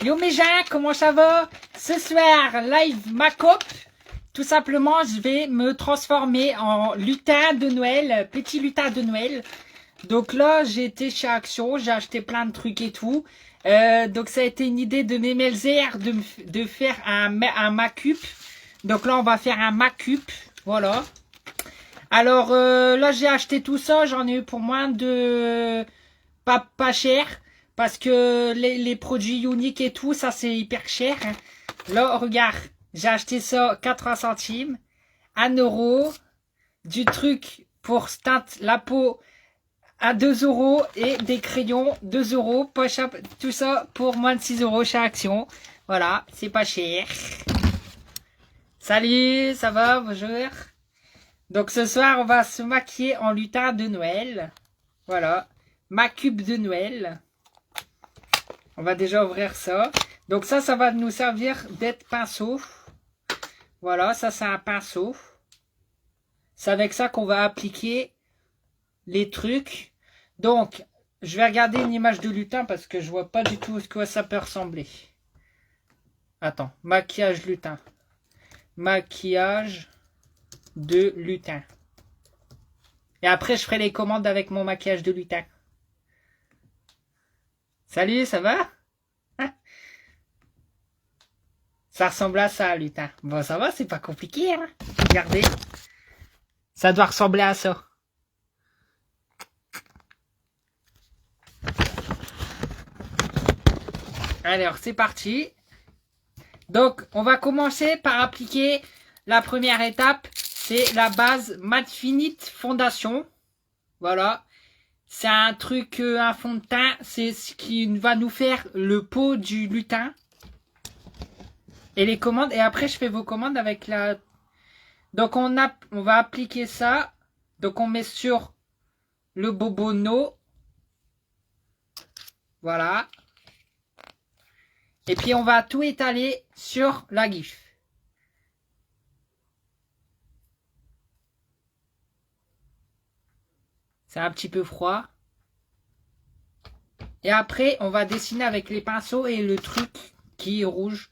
Yo mes gens, comment ça va? Ce soir, live Macop. Tout simplement, je vais me transformer en lutin de Noël, petit lutin de Noël. Donc là, j'ai été chez Action, j'ai acheté plein de trucs et tout. Donc ça a été une idée de Memelzer de faire un Macup. Donc là, on va faire un Macup, voilà. Alors là, j'ai acheté tout ça, j'en ai eu pour moins de... pas cher. Parce que les produits uniques et tout, ça c'est hyper cher. Hein. Là, regarde, j'ai acheté ça 80 centimes, 1 euro, du truc pour teindre la peau à 2 euros et des crayons 2 euros, tout ça pour moins de 6 euros chez Action. Voilà, c'est pas cher. Salut, ça va, bonjour. Donc ce soir, on va se maquiller en lutin de Noël. Voilà, Macup de Noël. On va déjà ouvrir ça. Donc ça va nous servir d'être pinceau. Voilà, ça c'est un pinceau. C'est avec ça qu'on va appliquer les trucs. Donc, je vais regarder une image de lutin parce que je vois pas du tout à quoi ça peut ressembler. Attends, maquillage lutin. Maquillage de lutin. Et après, je ferai les commandes avec mon maquillage de lutin. Salut, ça va? Ça ressemble à ça, lutin. Bon, ça va, c'est pas compliqué, hein. Regardez. Ça doit ressembler à ça. Alors, c'est parti. Donc, on va commencer par appliquer la première étape. C'est la base Matte Finite Fondation. Voilà. C'est un truc, un fond de teint. C'est ce qui va nous faire le pot du lutin. Et les commandes. Et après, je fais vos commandes avec la... Donc, on va appliquer ça. Donc, on met sur le bobono. Voilà. Et puis, on va tout étaler sur la gifle. C'est un petit peu froid. Et après, on va dessiner avec les pinceaux et le truc qui est rouge.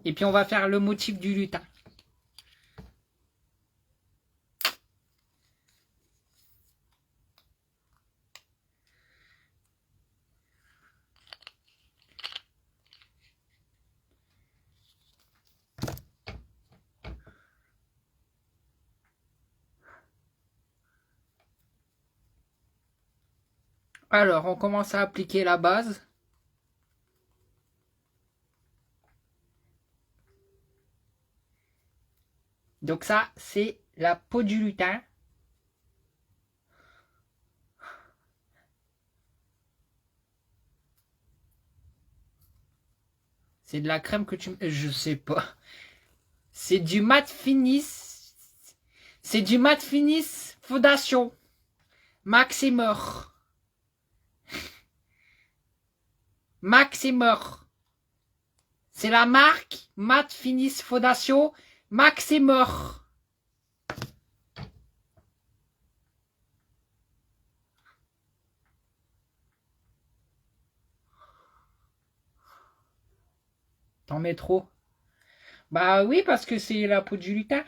Et puis, on va faire le motif du lutin. Alors, on commence à appliquer la base. Donc ça, c'est la peau du lutin. C'est de la crème que tu... Je sais pas. C'est du Matte Finis. C'est du Matte Finis Fondation. Max est mort. Max est mort. C'est la marque Matte Finis Fondation. Max est mort. T'en mets trop. Bah oui, parce que c'est la peau du lutin.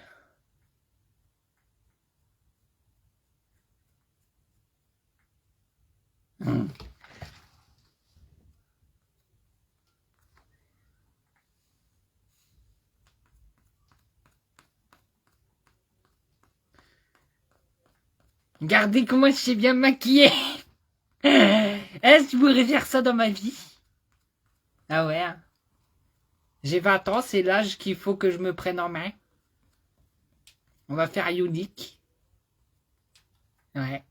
Regardez comment je suis bien maquillée. Est-ce que je pourrais faire ça dans ma vie? Ah ouais. J'ai 20 ans, c'est l'âge qu'il faut que je me prenne en main. On va faire unique. Ouais.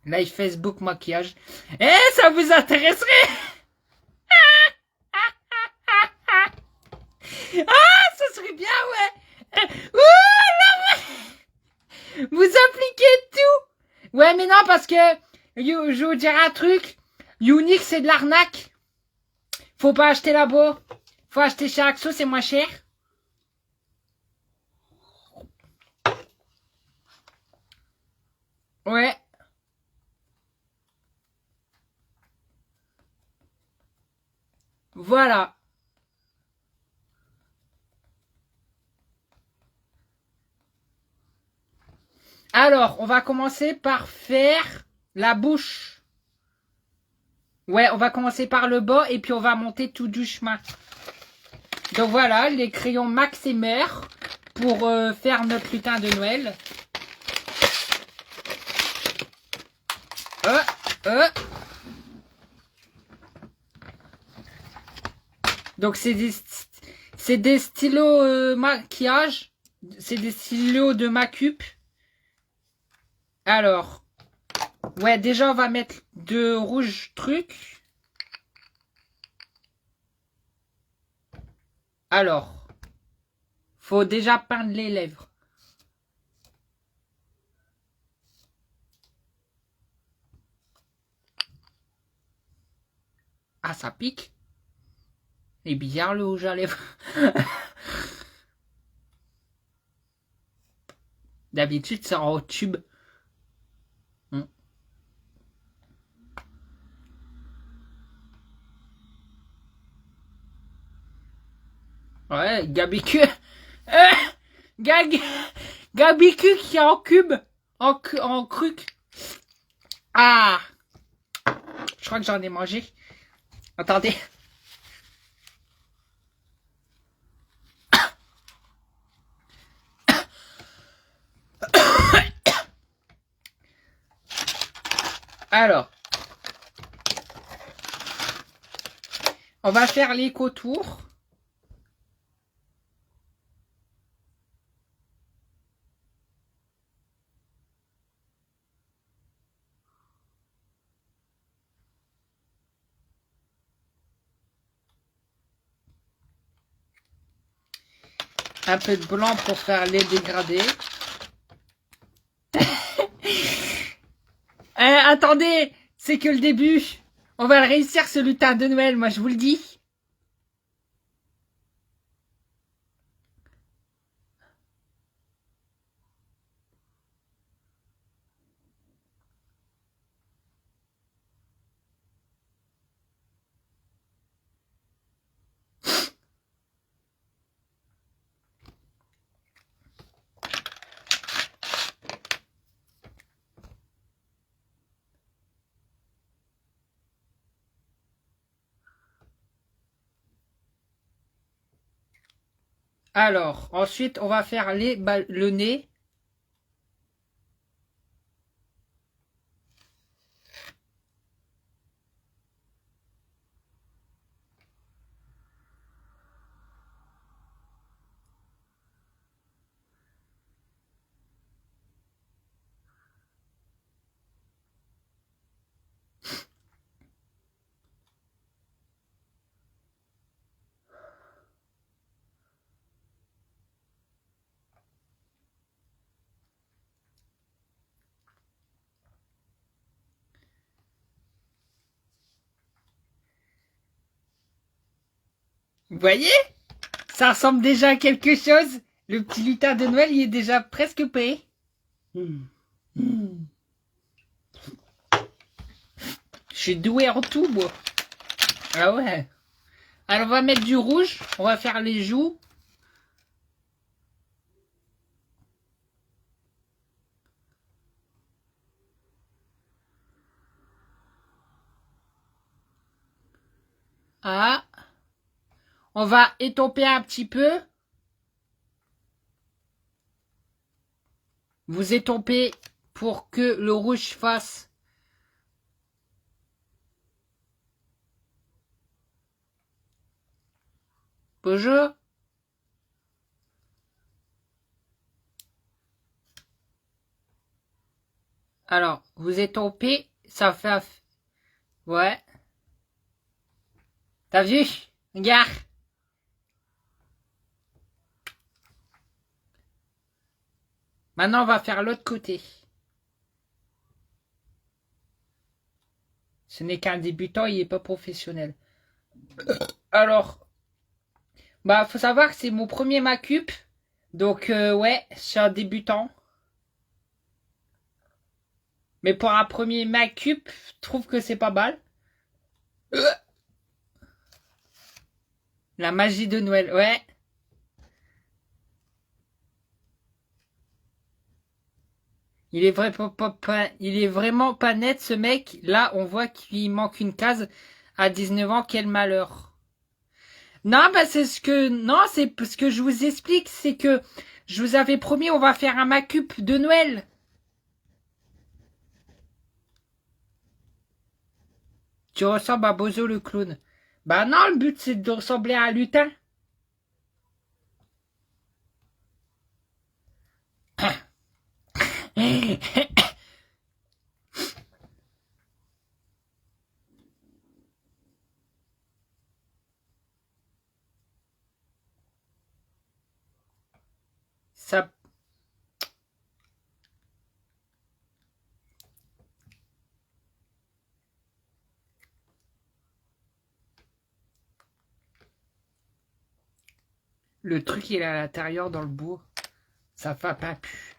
Live Facebook maquillage. Eh, ça vous intéresserait? Ah, ça serait bien, ouais. Ouh, là, vous appliquez tout. Ouais, mais non, parce que je vous dirai un truc. Unique, c'est de l'arnaque. Faut pas acheter là-bas. Faut acheter chez Axo, c'est moins cher. Ouais. Voilà. Alors, on va commencer par faire la bouche. Ouais, on va commencer par le bas et puis on va monter tout doucement. Donc voilà, les crayons Maximer pour faire notre lutin de Noël. Donc c'est des stylos maquillage. C'est des stylos de Macup. Alors, ouais, déjà on va mettre de rouge truc. Alors, faut déjà peindre les lèvres. Ah, ça pique. C'est bizarre le rouge à lèvres. D'habitude, c'est en tube. Ouais, Gabicu. Gabicu qui est en cube. En cruc. Ah. Je crois que j'en ai mangé. Attendez. Alors. On va faire les contours. Un peu de blanc pour faire les dégradés. Attendez, c'est que le début. On va le réussir ce lutin de Noël, moi je vous le dis. Alors, ensuite, on va faire le nez. Vous voyez? Ça ressemble déjà à quelque chose. Le petit lutin de Noël, il est déjà presque prêt. Je suis doué en tout, moi. Ah ouais. Alors, on va mettre du rouge. On va faire les joues. Ah. On va étomper un petit peu. Vous étompez pour que le rouge fasse. Bonjour. Alors, vous étompez, ça fait... Ouais. T'as vu? Regarde. Maintenant, on va faire l'autre côté. Ce n'est qu'un débutant, il n'est pas professionnel. Alors, bah, faut savoir que c'est mon premier Macup. Donc, ouais, je suis un débutant. Mais pour un premier Macup, je trouve que c'est pas mal. La magie de Noël, ouais. Il est vraiment pas net ce mec. Là, on voit qu'il manque une case à 19 ans. Quel malheur. Non, bah c'est ce que non, c'est ce que je vous explique, c'est que je vous avais promis on va faire un macup de Noël. Tu ressembles à Bozo le clown. Bah non, le but c'est de ressembler à un lutin. Ça, le truc il est à l'intérieur dans le bourg. Ça va pas pu.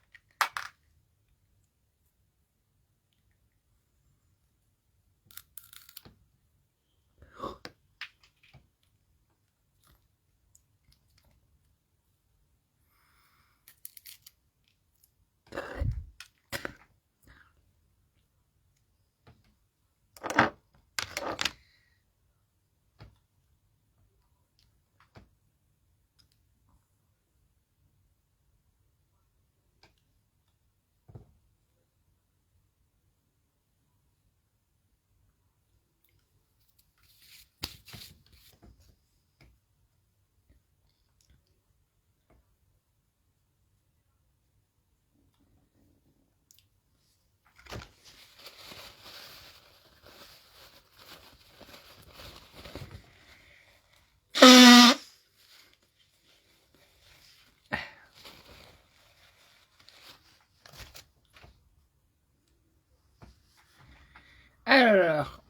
Alors,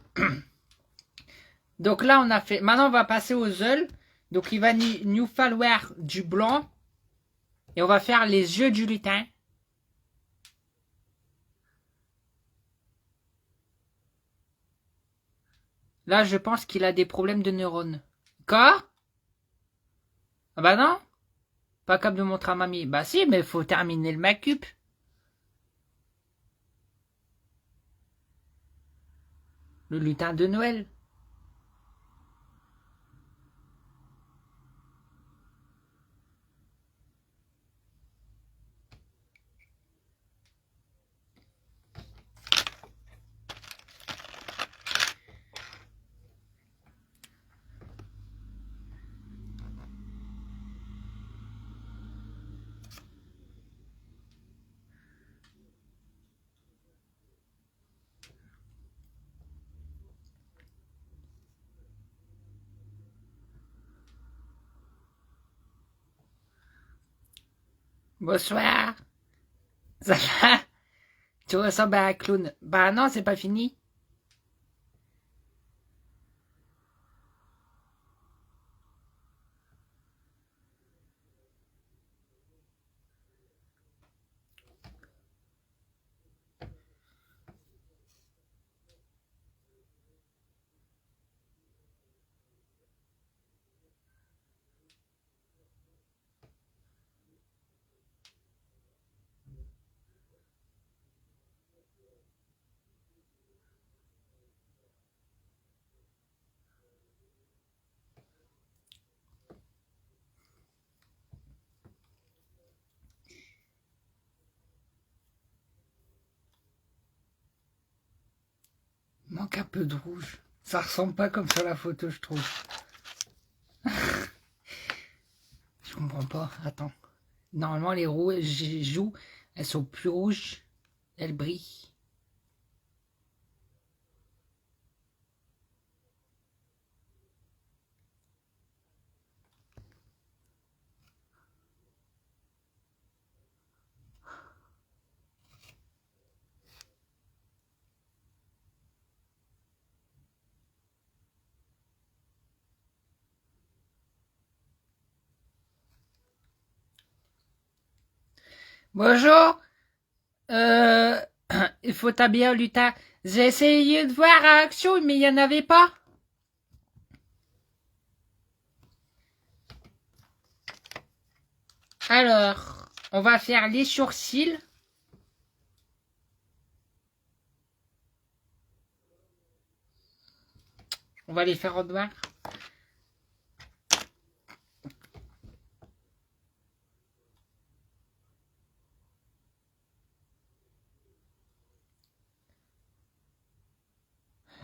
donc là on a fait. Maintenant on va passer aux œufs. Donc il va nous falloir du blanc et on va faire les yeux du lutin. Là, je pense qu'il a des problèmes de neurones. Quoi? Ah bah non? Pas capable de montrer à mamie. Bah si, mais faut terminer le macup. Le lutin de Noël. Bonsoir. Ça va? Tu ressembles à un clown. Bah non, c'est pas fini. Manque un peu de rouge. Ça ressemble pas comme sur la photo, je trouve. Je comprends pas. Attends. Normalement, les joues, elles sont plus rouges. Elles brillent. Bonjour. Euh, il faut t'habiller en lutin. J'ai essayé de voir à Action, mais il n'y en avait pas. Alors, on va faire les sourcils. On va les faire en noir.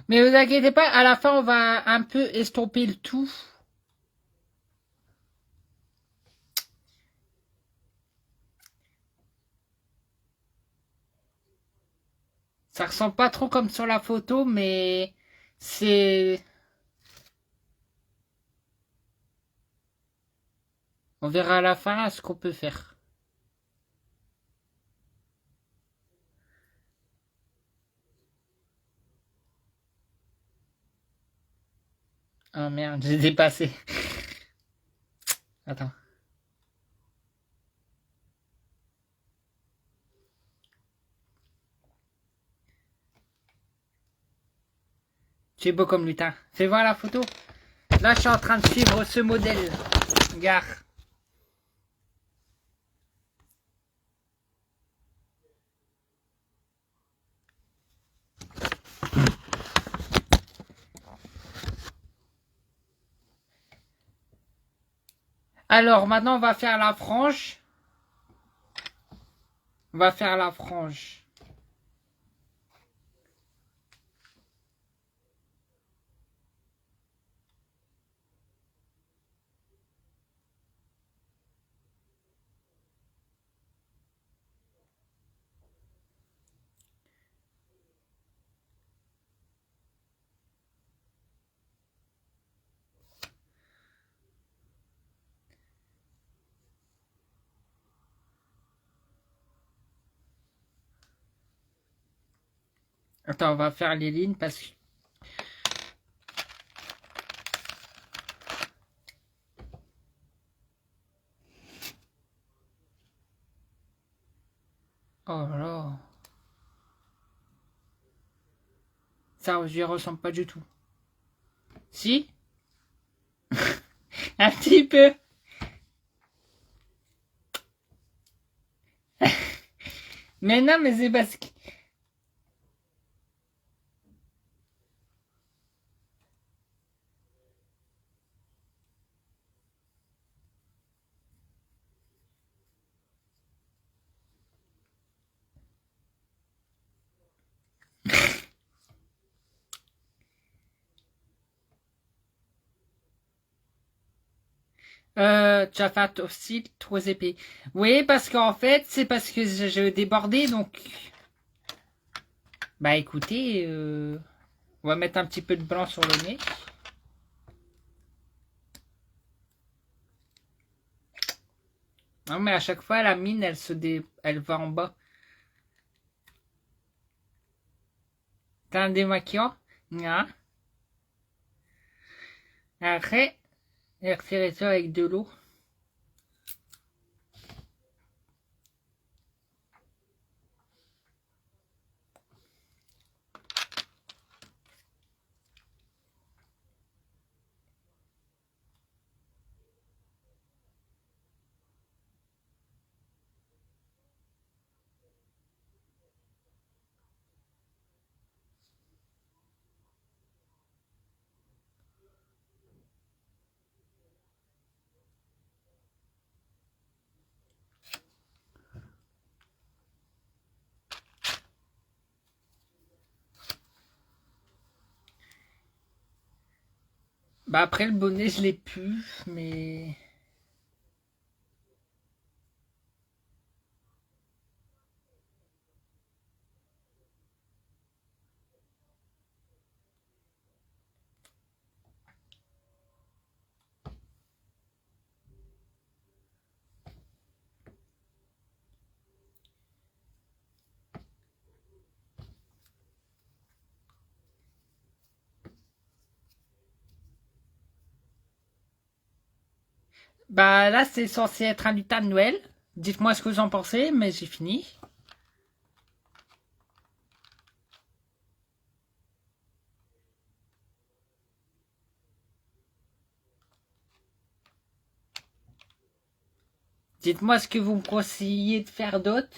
Mais vous inquiétez pas, à la fin, on va un peu estomper le tout. Ça ressemble pas trop comme sur la photo, mais c'est... On verra à la fin ce qu'on peut faire. Oh merde, j'ai dépassé. Attends. Tu es beau comme lutin. Fais voir la photo. Là, je suis en train de suivre ce modèle. Regarde. Alors, maintenant, on va faire la frange. On va faire la frange. Attends, on va faire les lignes parce que... Oh là là. Ça, je lui ressemble pas du tout. Si? Un petit peu. Mais non, mais c'est parce que... Tu as fait aussi trop épais. Oui, parce qu'en fait, c'est parce que je débordais, donc... Bah écoutez, on va mettre un petit peu de blanc sur le nez. Non, mais à chaque fois, la mine, elle va en bas. T'as un démaquillant? Non. Après, retirer ça avec de l'eau. Bah après, le bonnet, je l'ai pu, mais... Bah là, c'est censé être un lutin de Noël. Dites-moi ce que vous en pensez, mais j'ai fini. Dites-moi ce que vous me conseillez de faire d'autre.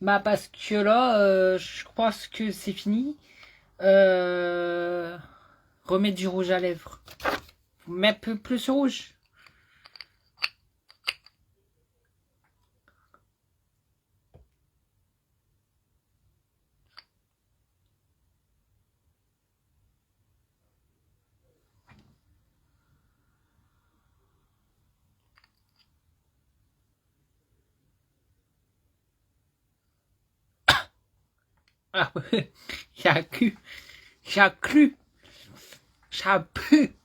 Bah parce que là, je pense que c'est fini. Remettre du rouge à lèvres. Mets plus rouge. Ah ouais, j'ai cru. J'ai cru. J'ai pu.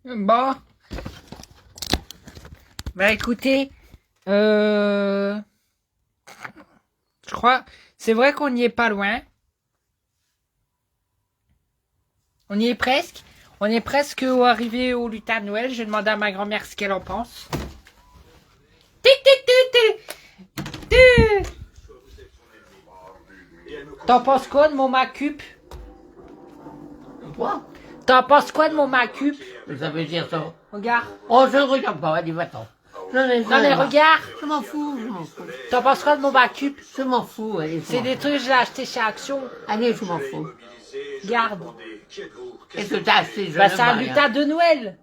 Bon. Bah écoutez, je crois, c'est vrai qu'on n'y est pas loin. On y est presque. On est presque arrivé au lutin de Noël. Je vais demander à ma grand-mère ce qu'elle en pense. T'en penses quoi de mon macup? Quoi? T'en penses quoi de mon macup? Ça veut dire ça. Regarde. Oh, je ne regarde pas, allez, va-t'en. Non mais regarde. Je m'en fous, je m'en fous. T'en penses quoi de mon macup? Je m'en fous, allez. C'est des trucs que j'ai acheté chez Action. Allez, je m'en fous. Regarde. Qu'est-ce que t'as acheté? Bah c'est un lutin de Noël.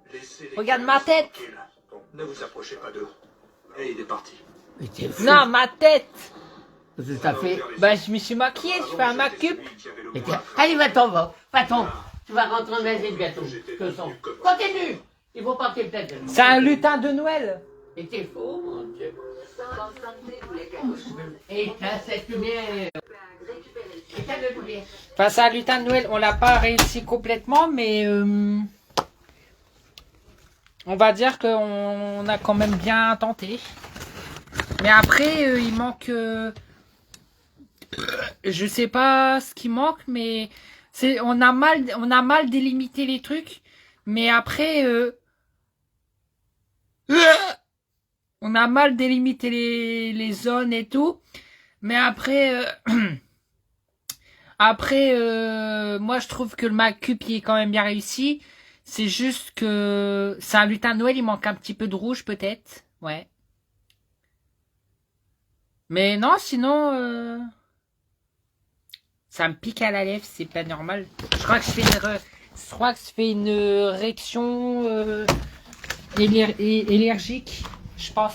Regarde ma tête. Ne vous approchez pas d'eux. Et il est parti. Mais t'es fou. Non, ma tête. Qu'est-ce que t'as fait? Bah je me suis maquillée, je fais un macup. Allez, va-t'en, va-t'en. Tu vas rentrer en manger de gâteau. Que sont. Continue. Il faut partir peut-être. C'est un lutin de Noël. Et t'es fou, mon Dieu. Et t'as cette lumière. Et t'as de lumière. Enfin c'est un lutin de Noël. On l'a pas réussi complètement, mais on va dire qu'on a quand même bien tenté. Mais après il manque. Je sais pas ce qui manque, mais c'est on a mal délimité les trucs. Mais après on a mal délimité les zones et tout. Mais après moi je trouve que le Macup il est quand même bien réussi. C'est juste que c'est un lutin de Noël, il manque un petit peu de rouge peut-être. Ouais. Mais non, sinon ça me pique à la lèvre, c'est pas normal. Je crois que je fais une réaction allergique, je pense.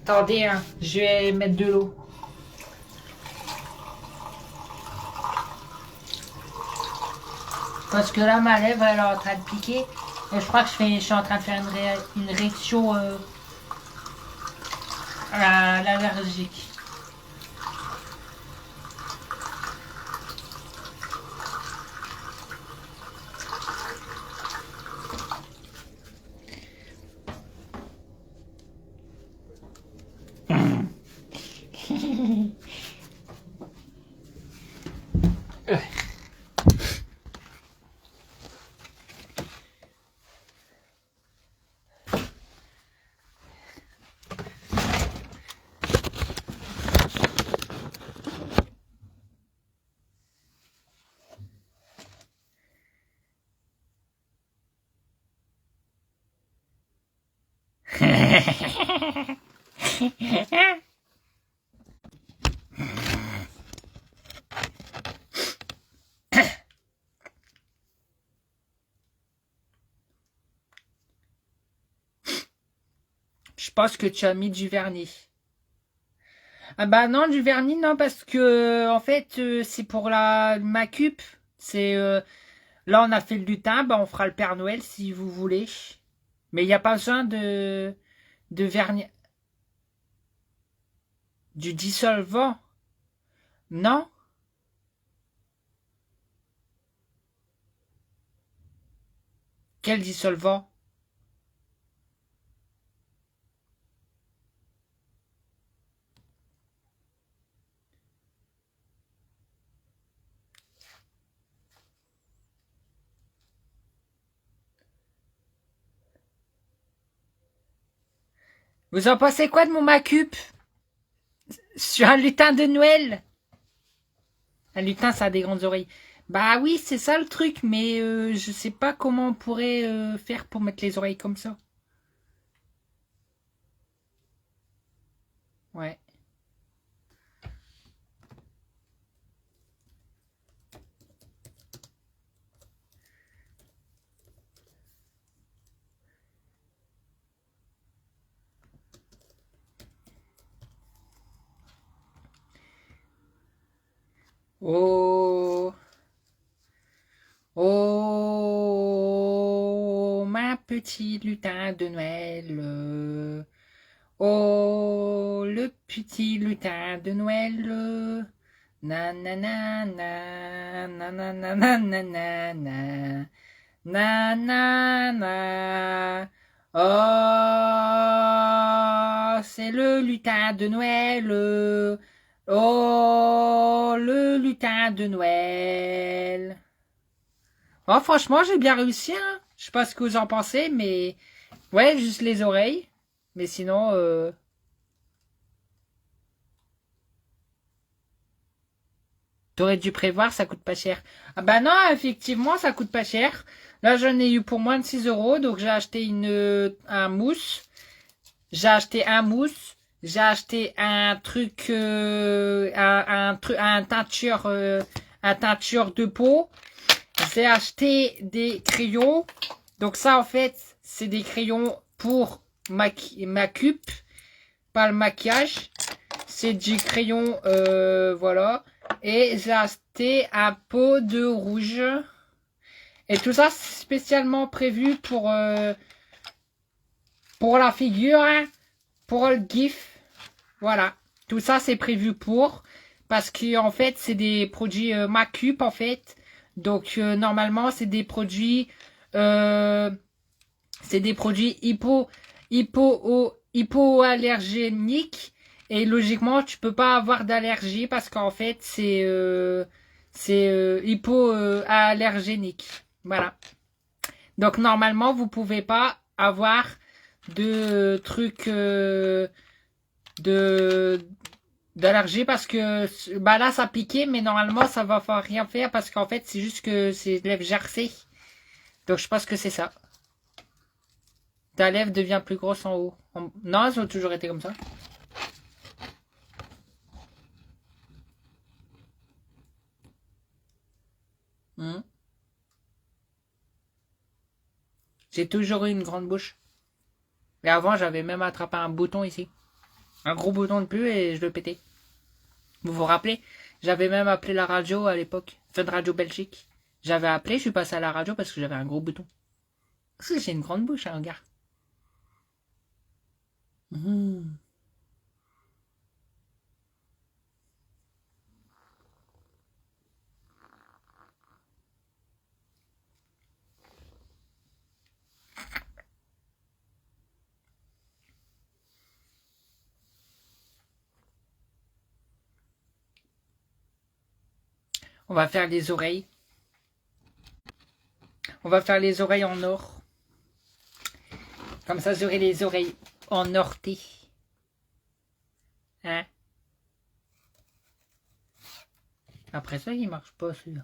Attendez, hein, je vais mettre de l'eau. Parce que là, ma lèvre, elle est en train de piquer. Et je crois que je suis en train de faire une réaction à l'allergique. Je pense que tu as mis du vernis. Ah bah non, du vernis, non, parce que en fait, c'est pour la Macup. C'est là, on a fait le lutin, bah on fera le Père Noël si vous voulez. Mais il n'y a pas besoin de vernis. Du dissolvant. Non? Quel dissolvant? Vous en pensez quoi de mon Macup? Sur un lutin de Noël? Un lutin, ça a des grandes oreilles. Bah oui, c'est ça le truc, mais je sais pas comment on pourrait faire pour mettre les oreilles comme ça. Ouais. Oh, oh, ma petite lutin de Noël. Oh, le petit lutin de Noël. Na na na na na na na na na na na na na na. Oh, c'est le lutin de Noël. Oh, le lutin de Noël. Oh, franchement, j'ai bien réussi, hein. Je sais pas ce que vous en pensez, mais ouais, juste les oreilles. Mais sinon, t'aurais dû prévoir, ça coûte pas cher. Ah bah non, effectivement, ça coûte pas cher. Là, j'en ai eu pour moins de 6 euros, donc j'ai acheté un mousse. J'ai acheté un mousse. J'ai acheté un truc, un teinture de peau. J'ai acheté des crayons. Donc ça, en fait, c'est des crayons pour ma cup, pas le maquillage. C'est du crayon, voilà. Et j'ai acheté un pot de rouge. Et tout ça, c'est spécialement prévu pour la figure, hein, pour le gif. Voilà. Tout ça, c'est prévu pour. Parce que, en fait, c'est des produits Macup, en fait. Donc, normalement, c'est des produits... hypoallergéniques. Et logiquement, tu peux pas avoir d'allergie parce qu'en fait, c'est hypoallergénique. Voilà. Donc, normalement, vous pouvez pas avoir de trucs d'allergie parce que bah là ça piquait, mais normalement ça va rien faire parce qu'en fait c'est juste que c'est lèvres gercées. Donc je pense que c'est ça. Ta lèvre devient plus grosse en haut. Non, elles ont toujours été comme ça. J'ai toujours eu une grande bouche. Et avant, j'avais même attrapé un bouton ici. Un gros bouton de plus et je le pétais. Vous vous rappelez? J'avais même appelé la radio à l'époque. Fun Radio Belgique. J'avais appelé, je suis passé à la radio parce que j'avais un gros bouton. J'ai une grande bouche, hein, regarde. On va faire les oreilles. On va faire les oreilles en or. Comme ça, j'aurai les oreilles en orté. Hein? Après ça, il marche pas celui-là.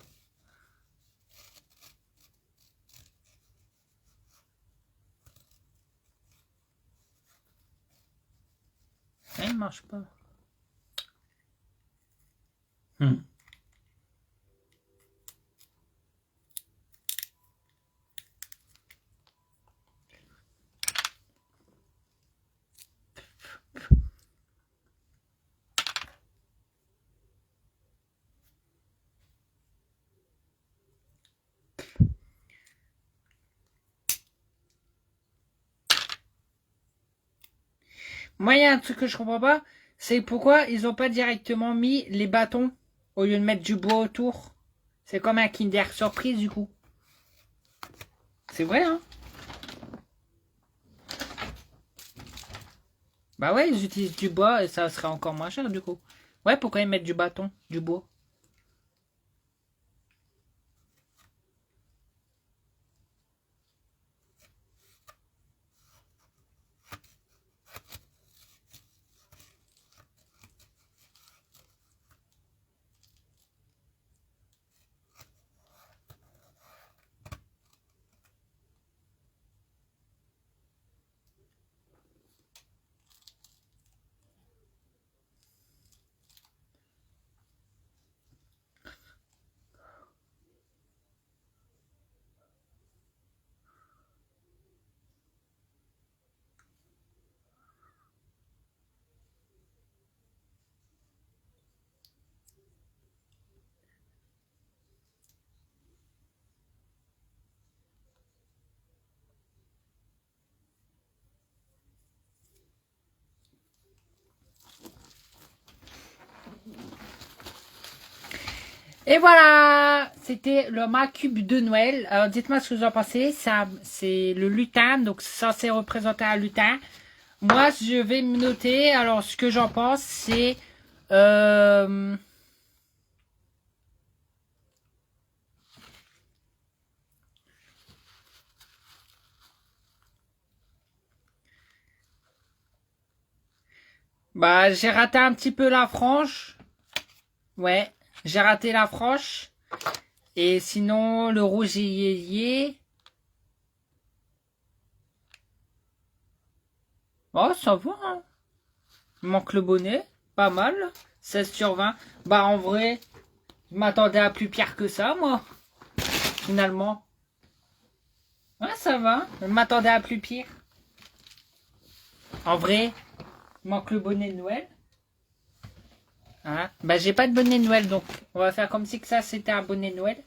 Il marche pas. Moi, il y a un truc que je comprends pas, c'est pourquoi ils ont pas directement mis les bâtons au lieu de mettre du bois autour. C'est comme un Kinder Surprise du coup. C'est vrai, hein? Bah ouais, ils utilisent du bois et ça serait encore moins cher du coup. Ouais, pourquoi ils mettent du bâton, du bois? Et voilà, c'était le ma cube de Noël. Alors dites-moi ce que vous en pensez. Ça, c'est le lutin, donc c'est censé représenter un lutin. Moi, je vais me noter. Alors, ce que j'en pense, c'est... Bah, j'ai raté un petit peu la frange. Ouais, j'ai raté la frange. Et sinon, le rouge yéyé. Oh, ça va, hein. Il manque le bonnet. Pas mal. 16 sur 20. Bah, en vrai, je m'attendais à plus pire que ça, moi. Finalement. Ouais, ça va. Je m'attendais à plus pire. En vrai, il manque le bonnet de Noël. Hein? Bah, j'ai pas de bonnet de Noël, donc on va faire comme si que ça, c'était un bonnet de Noël.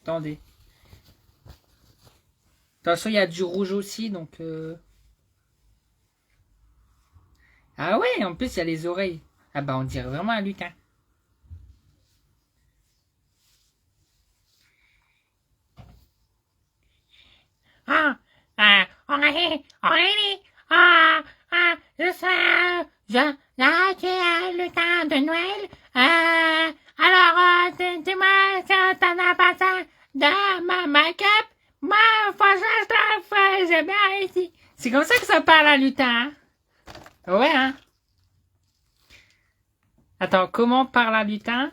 Attendez. De toute façon, il y a du rouge aussi, donc... Ah ouais, en plus, il y a les oreilles. Ah bah, on dirait vraiment un lutin. Ah, je suis le lutin de Noël. Alors, dis-moi, t'en as pas ça dans ma make-up? Moi, franchement, je trouve que j'ai bien réussi. C'est comme ça que ça parle un lutin, hein? Ouais, hein? Attends, comment parle un lutin?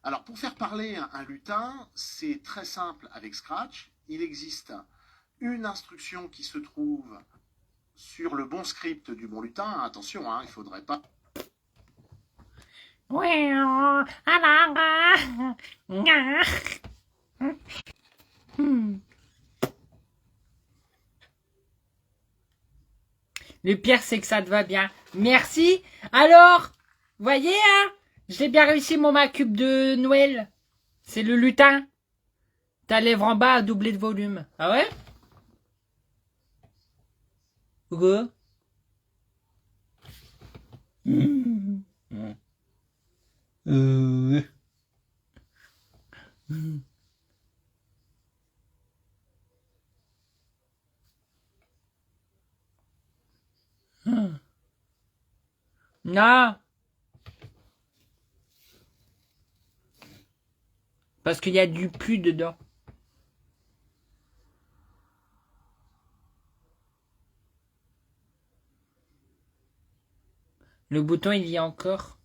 Alors, pour faire parler un lutin, c'est très simple avec Scratch. Il existe une instruction qui se trouve sur le bon script du bon lutin. Attention, hein, il ne faudrait pas... Oui, Le pire, c'est que ça te va bien. Merci. Alors, voyez, hein, j'ai bien réussi mon ma-cube de Noël. C'est le lutin. Ta lèvre en bas a doublé de volume. Ah ouais? Pourquoi? Ouais. Non. Parce qu'il y a du pu dedans. Le bouton, il y a encore.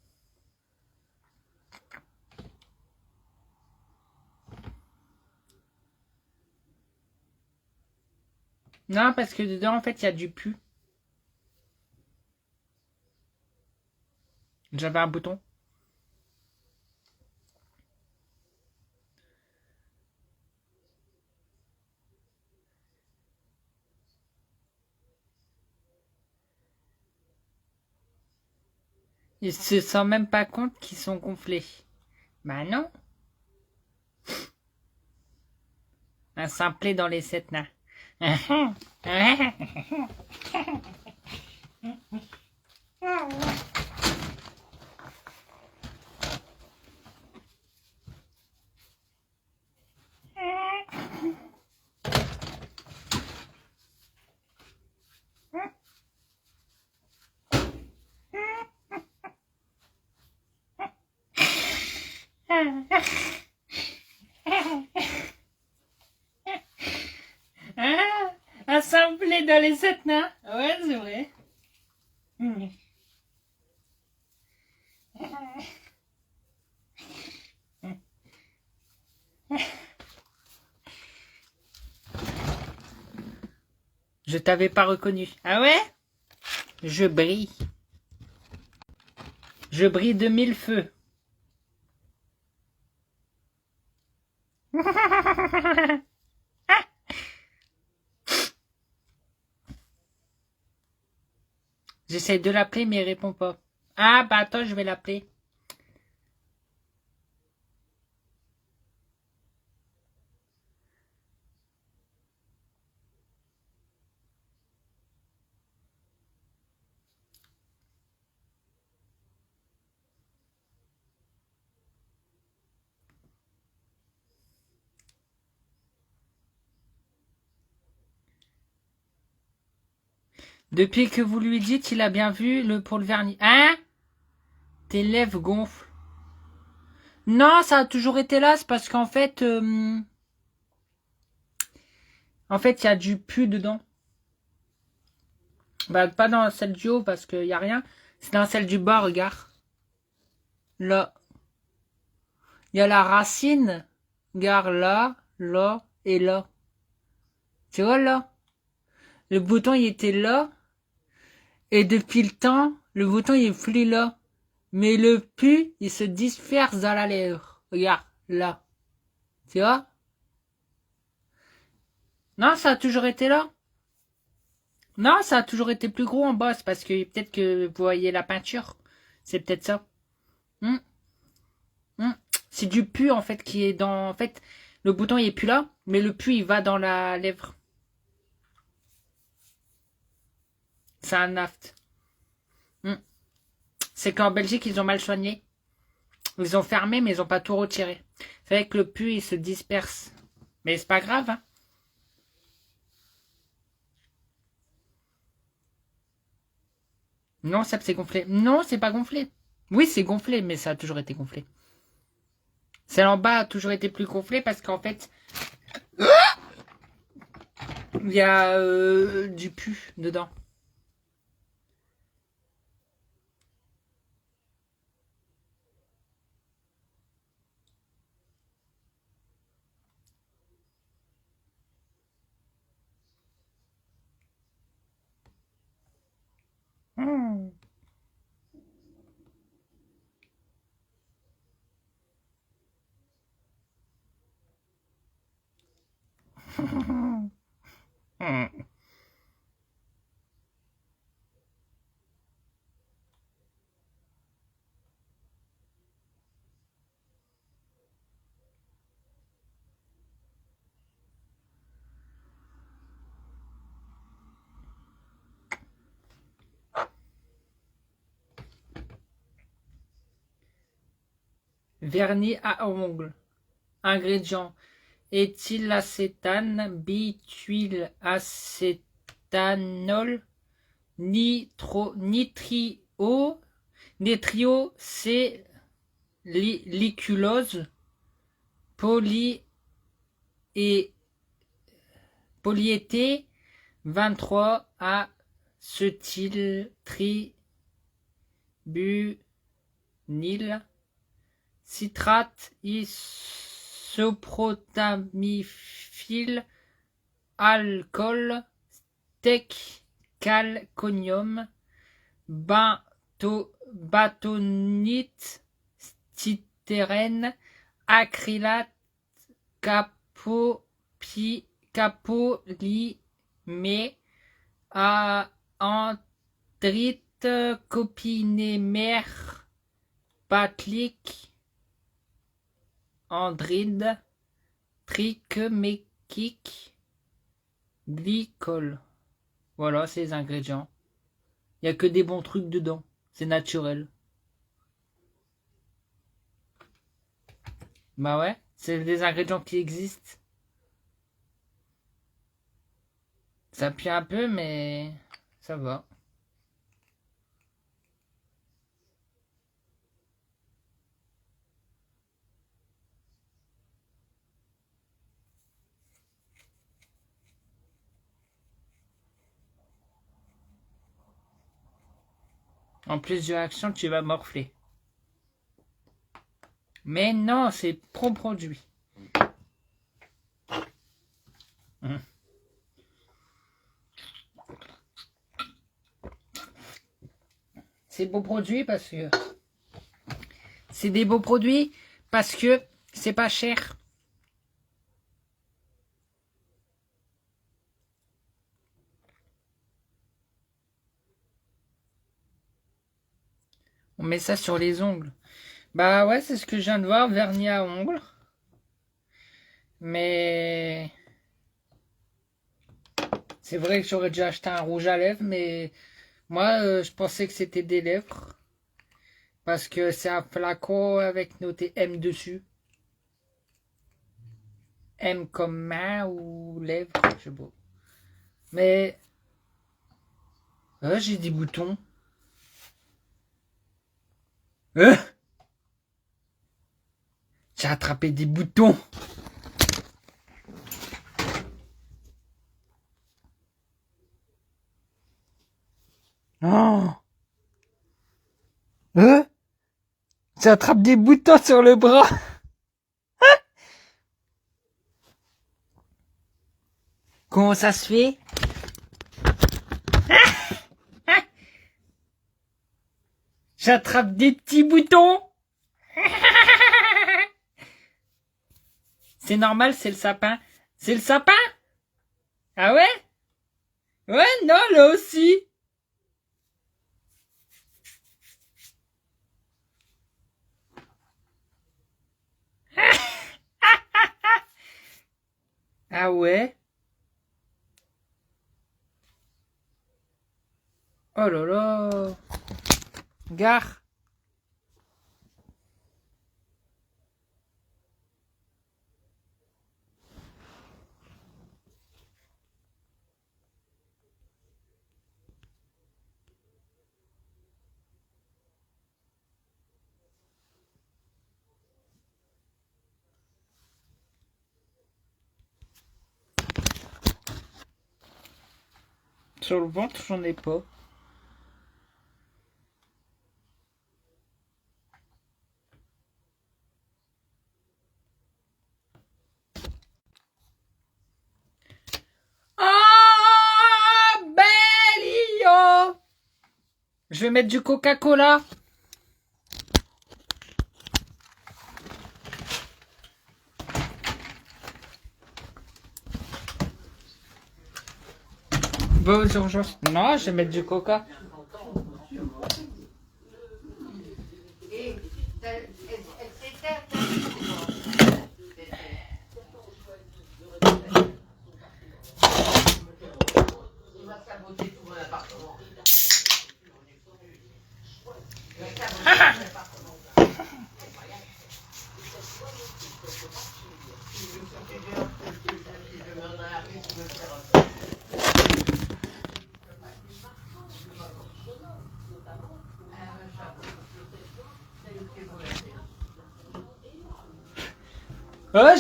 Non, parce que dedans, en fait, il y a du pu. J'avais un bouton. Ils se rendent même pas compte qu'ils sont gonflés. Bah non. Un simplet dans les 7 nains. Un simplet dans les 7 nains. Ouais, c'est vrai. Je t'avais pas reconnu. Ah ouais? Je brille. Je brille de 1000 feux. J'essaie de l'appeler mais il répond pas. Ah bah attends, je vais l'appeler. Depuis que vous lui dites, il a bien vu pour le vernis. Hein? Tes lèvres gonflent. Non, ça a toujours été là, c'est parce qu'en fait... il y a du pu dedans. Bah, pas dans celle du haut, parce qu'il n'y a rien. C'est dans celle du bas, regarde. Là. Il y a la racine. Regarde là, là et là. Tu vois là? Le bouton, il était là. Et depuis le temps, le bouton, il est plus là. Mais le pu, il se disperse dans la lèvre. Regarde, là. Tu vois? Non, ça a toujours été là. Non, ça a toujours été plus gros en bas. C'est parce que peut-être que vous voyez la peinture. C'est peut-être ça. C'est du pu, en fait, qui est dans... En fait, le bouton, il est plus là. Mais le pu, il va dans la lèvre. C'est un aft. C'est qu'en Belgique, ils ont mal soigné. Ils ont fermé, mais ils ont pas tout retiré. C'est vrai que le pu, il se disperse. Mais c'est pas grave, hein. Non, ça c'est gonflé. Non, c'est pas gonflé. Oui, c'est gonflé, mais ça a toujours été gonflé. Celle en bas a toujours été plus gonflé parce qu'en fait, il y a du pu dedans. Vernis à ongles. Ingrédients. Éthylacétane, bituilacétanol, nitrio, C, liculose, polyéthé 23 acétyltribunyle, citrate isoprotamifil, alcool, calconium, bâtonnite, styrène, acrylate, capolymer, andrite, copinémère, patlique, andride, trichoméquique, glycol. Voilà, c'est les ingrédients. Il n'y a que des bons trucs dedans. C'est naturel. Bah ouais, c'est des ingrédients qui existent. Ça pue un peu, mais ça va. En plus de l'action, tu vas morfler. Mais non, c'est pro-produit. C'est beau produit parce que... C'est des beaux produits parce que c'est pas cher. On met ça sur les ongles. Bah ouais, c'est ce que je viens de voir, vernis à ongles. Mais... C'est vrai que j'aurais déjà acheté un rouge à lèvres, mais... Moi, je pensais que c'était des lèvres. Parce que c'est un flacon avec noté M dessus. M comme main ou lèvres, je sais pas. Mais J'ai des boutons. J'ai attrapé des boutons. Oh. J'attrape des boutons sur le bras. Comment ça se fait? J'attrape des petits boutons. C'est normal, c'est le sapin. C'est le sapin? Ah ouais? Ouais, non, là aussi. Ah ouais? Oh là là. Gare. Sur le ventre, j'en ai pas. Oh, Bellio! Je vais mettre du Coca-Cola. Bonjour. Non, je vais mettre du Coca.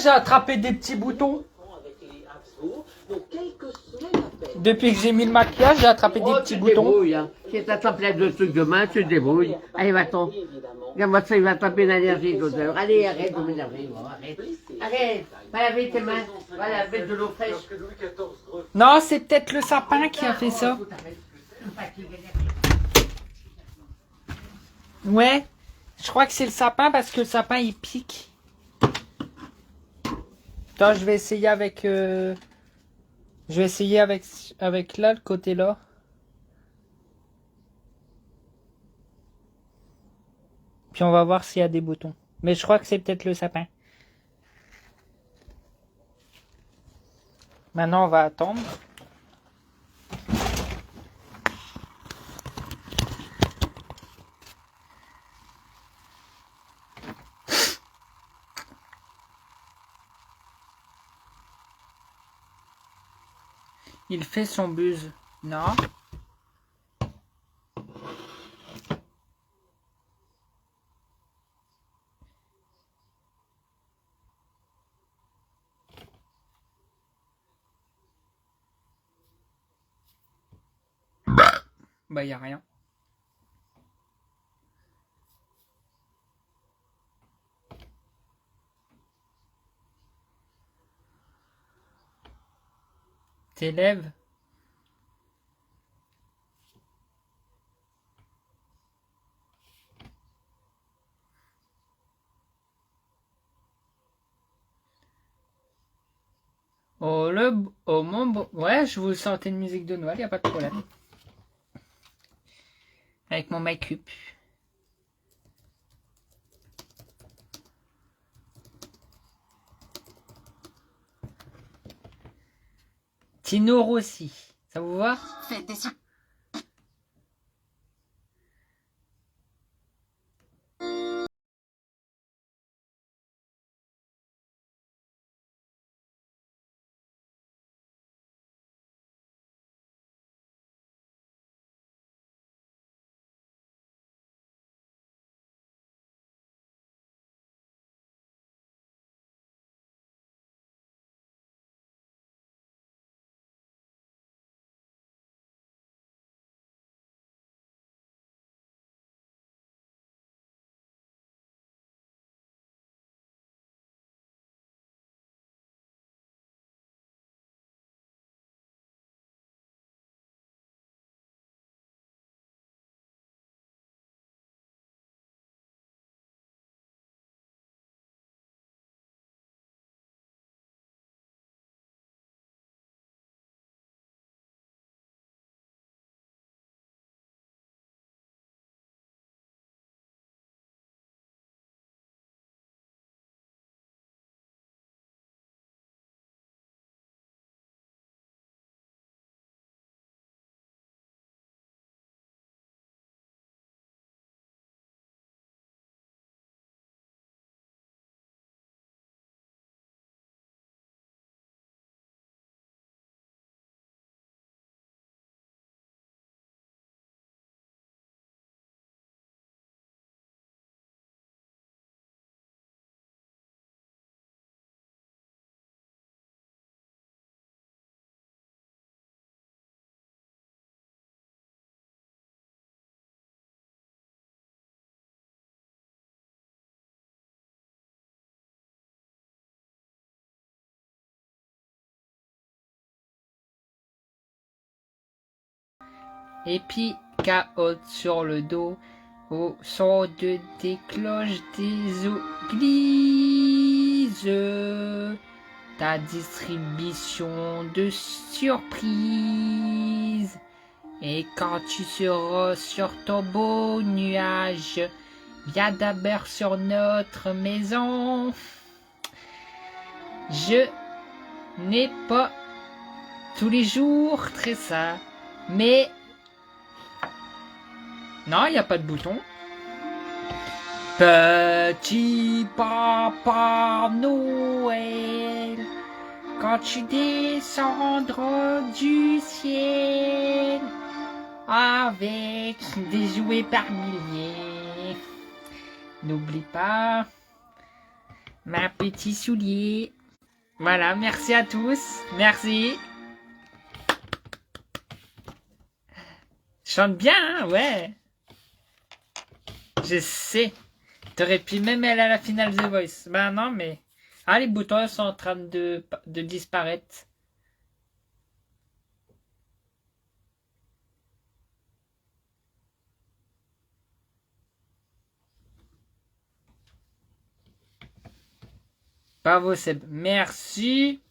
J'ai attrapé des petits boutons. Depuis que j'ai mis le maquillage, j'ai attrapé des petits boutons. Hein. Si t'attends plein de trucs demain, tu te débrouilles. Allez, va-t'en. Regarde-moi ça, il va taper une allergie d'odeur. Allez, arrête de m'énerver. Arrête. Arrête. Va laver tes mains. Va laver de l'eau fraîche. Non, c'est peut-être le sapin qui a fait ça. Ouais, je crois que c'est le sapin parce que le sapin il pique. Attends, je vais essayer avec... Je vais essayer avec là, le côté là. Puis on va voir s'il y a des boutons. Mais je crois que c'est peut-être le sapin. Maintenant, on va attendre. Il fait son buzz. Non. Bah, y a rien. Tes lèvres. Ouais, je vous sentais une musique de Noël, y a pas de problème. Avec mon make-up. Tino Rossi, ça vous va? Faites des Et puis cahote sur le dos au son des cloches des églises. Ta distribution de surprises. Et quand tu seras sur ton beau nuage, viens d'abord sur notre maison. Je n'ai pas tous les jours très ça, mais non, il n'y a pas de bouton. Petit papa Noël, quand tu descendras du ciel avec des jouets par milliers, n'oublie pas ma petit soulier. Voilà, merci à tous, merci. Chante bien, hein, ouais. Je sais. T'aurais pu même aller à la finale The Voice. Ben non, mais... Ah, les boutons sont en train de disparaître. Bravo Seb. Merci.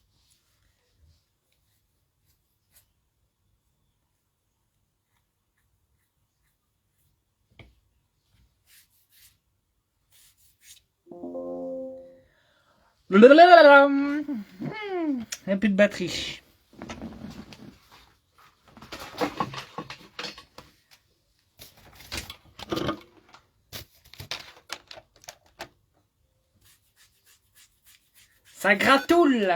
Il n'y a plus de batterie. Ça gratoule.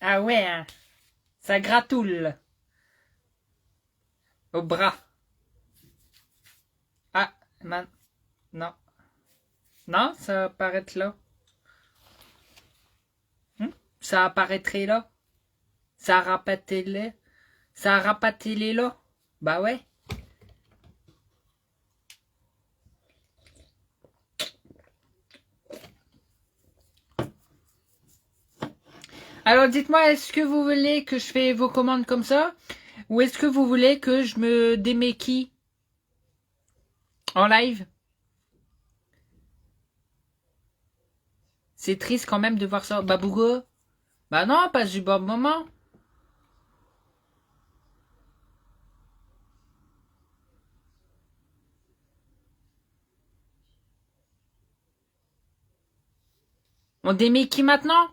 Ah ouais, hein. Ça gratoule. Au bras. Ah, man. Non. Non, ça apparaît là. Ça apparaîtrait là. Ça rapaté là. Ça rapaté les là. Bah ouais. Alors dites-moi, est-ce que vous voulez que je fais vos commandes comme ça? Ou est-ce que vous voulez que je me démaquille en live? C'est triste quand même de voir ça. Bah pourquoi? Bah non, pas du bon moment. On démaquille maintenant?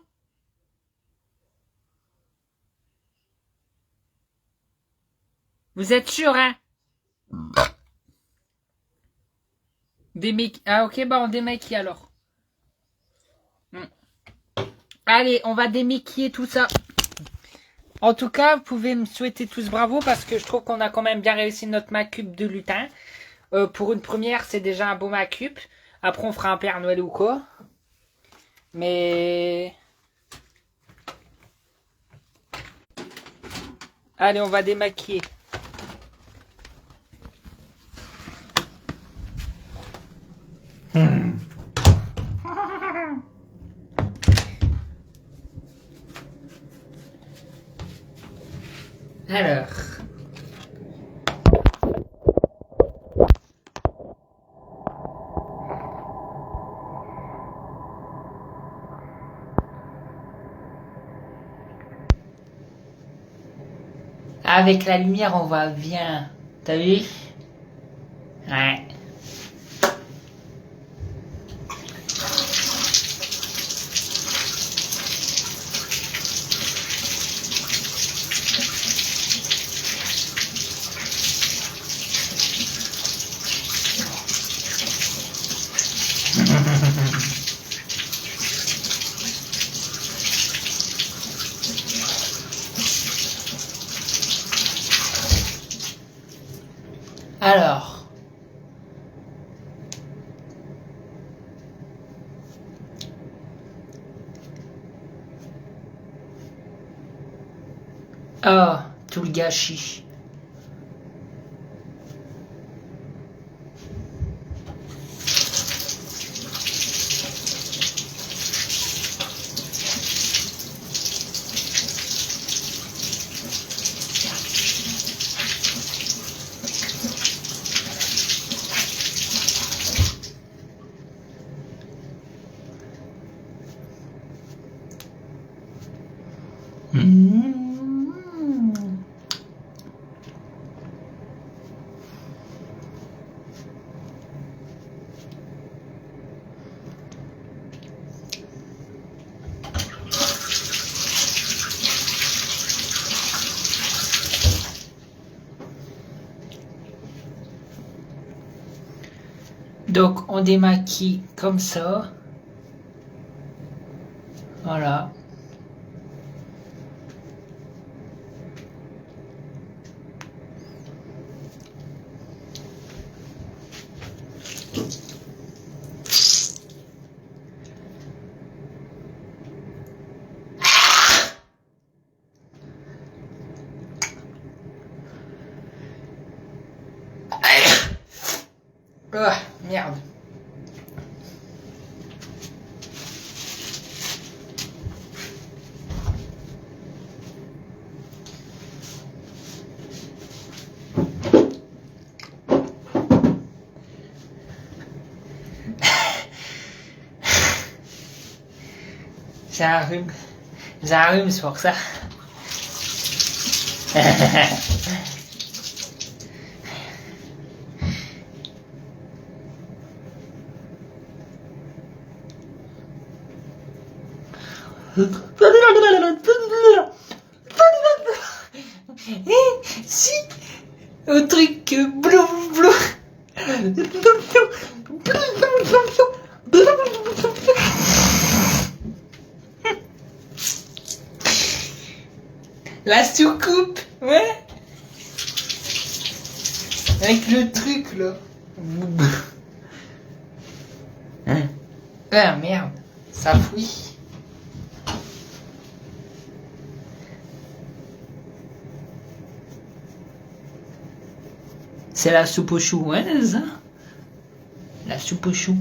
Vous êtes sûr, hein? Ah ok, bah on démaquille alors. Allez, on va démaquiller tout ça. En tout cas, vous pouvez me souhaiter tous bravo parce que je trouve qu'on a quand même bien réussi notre macup de lutin. Pour une première, c'est déjà un beau macup. Après, on fera un Père Noël ou quoi. Mais... Allez, on va démaquiller. Alors... Avec la lumière, on voit bien. T'as vu? Ouais. Alors, oh, tout le gâchis. Donc on démaquille comme ça. Voilà. Ah, merde. J'ai un rhume. J'ai un rhume, c'est pour ça. Si, un truc bleu bleu. La soucoupe, ouais. Avec le truc là. Hein? Ah merde, ça fouille. C'est la soupe aux choux, ouais, ça. La soupe aux choux.